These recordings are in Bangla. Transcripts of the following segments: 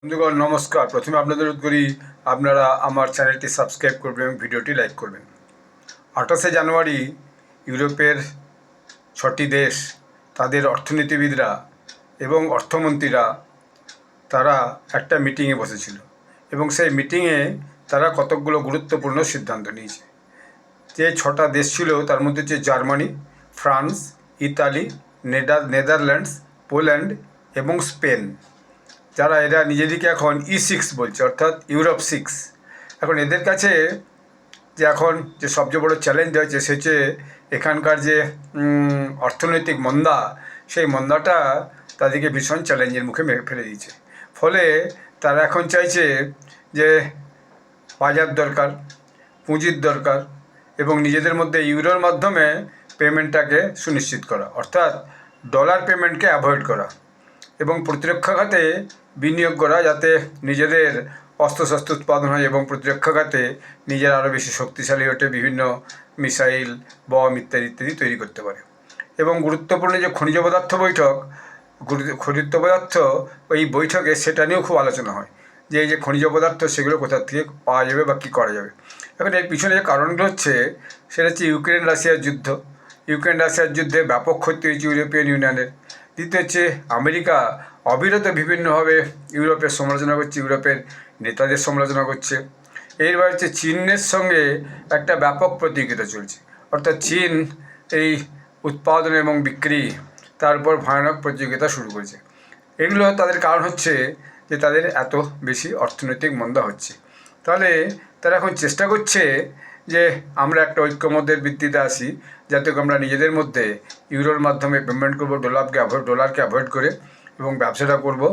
বন্ধুগণ নমস্কার। প্রথমে আপনাদের অনুরোধ করি আপনারা আমার চ্যানেলটি সাবস্ক্রাইব করবেন এবং ভিডিওটি লাইক করবেন। 28শে জানুয়ারি ইউরোপের 6টি দেশ তাদের অর্থনীতিবিদরা এবং অর্থমন্ত্রীরা তারা একটা মিটিংয়ে বসেছিল এবং সেই মিটিংয়ে তারা কতকগুলো গুরুত্বপূর্ণ সিদ্ধান্ত নিয়েছে। যে 6টা দেশ ছিল তার মধ্যে হচ্ছে Germany, France, Italy, Netherlands, Poland এবং স্পেন। এরা নিজেদেরকে এখন E6 বলছে, অর্থাৎ ইউরোপ 6। এখন এদের কাছে এখন যে সবচেয়ে বড় চ্যালেঞ্জ হয়েছে সে হচ্ছে এখানকার যে অর্থনৈতিক মন্দা, সেই মন্দাটা তাদেরকে ভীষণ চ্যালেঞ্জের মুখে ফেলে দিয়েছে। ফলে তারা এখন চাইছে যে বাজার দরকার, পুঁজির দরকার এবং নিজেদের মধ্যে ইউরোর মাধ্যমে পেমেন্টটাকে সুনিশ্চিত করা, অর্থাৎ ডলার পেমেন্টকে অ্যাভয়েড করা এবং প্রতিরক্ষা খাতে বিনিয়োগ করা, যাতে নিজেদের অস্ত্রশস্ত্র উৎপাদন হয় এবং প্রতিরক্ষা খাতে নিজেরা আরও বেশি শক্তিশালী ওঠে, বিভিন্ন মিসাইল, বম ইত্যাদি ইত্যাদি তৈরি করতে পারে। এবং গুরুত্বপূর্ণ যে খনিজ পদার্থ বৈঠক, খনিজ পদার্থ ওই বৈঠকে সেটা নিয়েও খুব আলোচনা হয় যে এই যে খনিজ পদার্থ সেগুলো কোথা থেকে পাওয়া যাবে বা কী করা যাবে। এখন এর পিছনে যে কারণগুলো হচ্ছে সেটা হচ্ছে ইউক্রেন রাশিয়ার যুদ্ধ। ইউক্রেন রাশিয়ার যুদ্ধে ব্যাপক ক্ষতি হয়েছে ইউরোপিয়ান ইউনিয়নের। দ্বিতীয় হচ্ছে আমেরিকা অবিরত বিভিন্নভাবে ইউরোপের সমালোচনা করছে, ইউরোপের নেতাদের সমালোচনা করছে। এরবার হচ্ছে চীনের সঙ্গে একটা ব্যাপক প্রতিযোগিতা চলছে, অর্থাৎ চীন এই উৎপাদন এবং বিক্রি তার উপর ভয়ানক প্রতিযোগিতা শুরু করেছে। এগুলো তাদের কারণ হচ্ছে যে তাদের এত বেশি অর্থনৈতিক মন্দা হচ্ছে। তাহলে তারা এখন চেষ্টা করছে যে আমরা একটা ঐক্যমত্যের ভিত্তিতে আসি, যাতে আমরা নিজেদের মধ্যে ইউরোর মাধ্যমে পেমেন্ট করবো, ডলারকে অ্যাভয়েড করে, এবং ব্যবসাটা করব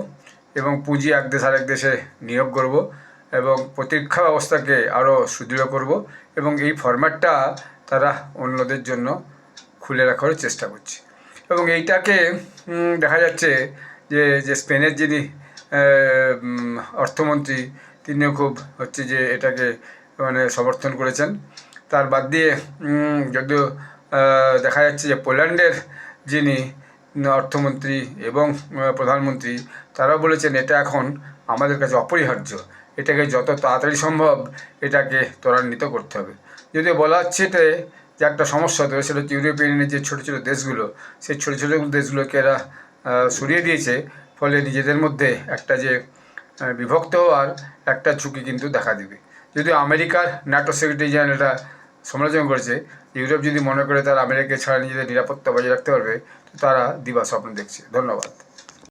এবং পুঁজি এক দেশ আরেক দেশে নিয়োগ করব এবং প্রতিরক্ষা ব্যবস্থাকে আরও সুদৃঢ় করব, এবং এই ফরম্যাটটা তারা অন্যদের জন্য খুলে রাখার চেষ্টা করছে। এবং এইটাকে দেখা যাচ্ছে যে স্পেনের যিনি অর্থমন্ত্রী তিনিও খুব হচ্ছে যে এটাকে সমর্থন করেছেন। তার বাদ দিয়ে যদিও দেখা যাচ্ছে যে পোল্যান্ডের যিনি অর্থমন্ত্রী এবং প্রধানমন্ত্রী তারাও বলেছেন এটা এখন আমাদের কাছে অপরিহার্য, এটাকে যত তাড়াতাড়ি সম্ভব এটাকে ত্বরান্বিত করতে হবে। যদিও বলা হচ্ছে যে একটা সমস্যা তো সেটা হচ্ছে ইউরোপিয়ান ইউনিয়নের যে ছোটো ছোটো দেশগুলো, সেই ছোটো ছোটো দেশগুলোকে এরা সরিয়ে দিয়েছে। ফলে নিজেদের মধ্যে একটা যে বিভক্ত হওয়ার একটা ঝুঁকি কিন্তু দেখা দেবে। যদিও আমেরিকার ন্যাটো সেক্রেটারি জেনারেল এটা সমালোচনা করেছে, ইউরোপ যদি মনে করে তারা আমেরিকা ছাড়া নিজেদের নিরাপত্তা বজায় রাখতে পারবে, তো তারা দিবা স্বপ্ন দেখছে। ধন্যবাদ।